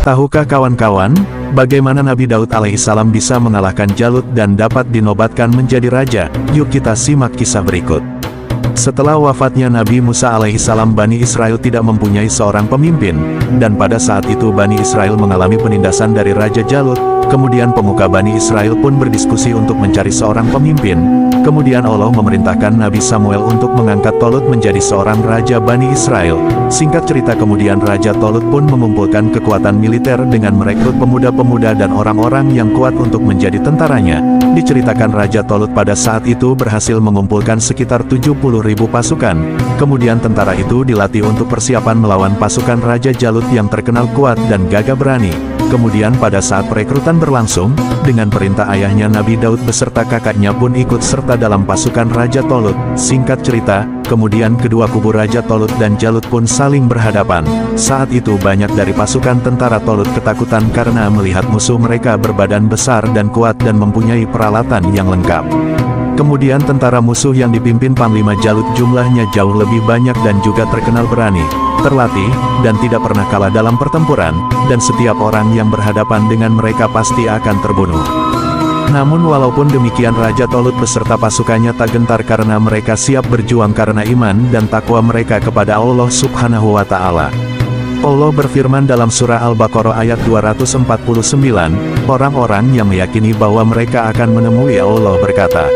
Tahukah kawan-kawan, bagaimana Nabi Daud alaihissalam bisa mengalahkan Jalut dan dapat dinobatkan menjadi raja? Yuk kita simak kisah berikut. Setelah wafatnya Nabi Musa alaihissalam, Bani Israel tidak mempunyai seorang pemimpin, dan pada saat itu Bani Israel mengalami penindasan dari Raja Jalut. Kemudian pemuka Bani Israel pun berdiskusi untuk mencari seorang pemimpin. Kemudian Allah memerintahkan Nabi Samuel untuk mengangkat Tolut menjadi seorang raja Bani Israel. Singkat cerita, kemudian Raja Tolut pun mengumpulkan kekuatan militer dengan merekrut pemuda-pemuda dan orang-orang yang kuat untuk menjadi tentaranya. Diceritakan Raja Tolut pada saat itu berhasil mengumpulkan sekitar 70.000 pasukan. Kemudian tentara itu dilatih untuk persiapan melawan pasukan Raja Jalut yang terkenal kuat dan gagah berani. Kemudian pada saat perekrutan berlangsung, dengan perintah ayahnya Nabi Daud beserta kakaknya pun ikut serta dalam pasukan Raja Tolut. Singkat cerita, kemudian kedua kubu Raja Tolut dan Jalut pun saling berhadapan. Saat itu banyak dari pasukan tentara Tolut ketakutan karena melihat musuh mereka berbadan besar dan kuat dan mempunyai peralatan yang lengkap. Kemudian tentara musuh yang dipimpin Panglima Jalut jumlahnya jauh lebih banyak dan juga terkenal berani, terlatih, dan tidak pernah kalah dalam pertempuran, dan setiap orang yang berhadapan dengan mereka pasti akan terbunuh. Namun walaupun demikian Raja Tolut beserta pasukannya tak gentar karena mereka siap berjuang karena iman dan takwa mereka kepada Allah Subhanahu wa Ta'ala. Allah berfirman dalam surah Al-Baqarah ayat 249, orang-orang yang meyakini bahwa mereka akan menemui Allah berkata,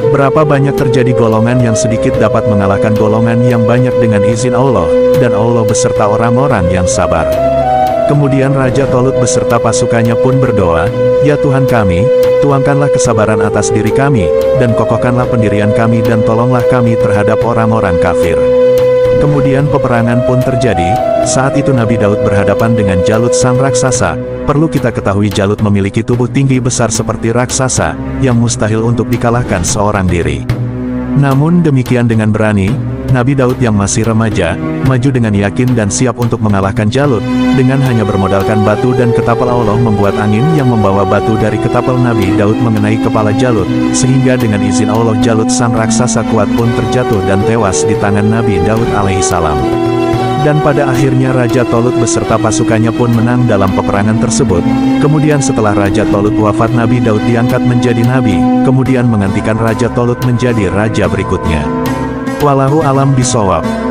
berapa banyak terjadi golongan yang sedikit dapat mengalahkan golongan yang banyak dengan izin Allah, dan Allah beserta orang-orang yang sabar. Kemudian Raja Tolut beserta pasukannya pun berdoa, ya Tuhan kami, tuangkanlah kesabaran atas diri kami, dan kokohkanlah pendirian kami dan tolonglah kami terhadap orang-orang kafir. Kemudian peperangan pun terjadi. Saat itu Nabi Daud berhadapan dengan Jalut sang raksasa. Perlu kita ketahui Jalut memiliki tubuh tinggi besar seperti raksasa, yang mustahil untuk dikalahkan seorang diri. Namun demikian dengan berani, Nabi Daud yang masih remaja, maju dengan yakin dan siap untuk mengalahkan Jalut. Dengan hanya bermodalkan batu dan ketapel, Allah membuat angin yang membawa batu dari ketapel Nabi Daud mengenai kepala Jalut, sehingga dengan izin Allah Jalut sang raksasa kuat pun terjatuh dan tewas di tangan Nabi Daud alaihissalam. Dan pada akhirnya Raja Tolut beserta pasukannya pun menang dalam peperangan tersebut. Kemudian setelah Raja Tolut wafat, Nabi Daud diangkat menjadi nabi, kemudian menggantikan Raja Tolut menjadi raja berikutnya. Wallahu alam bishawab.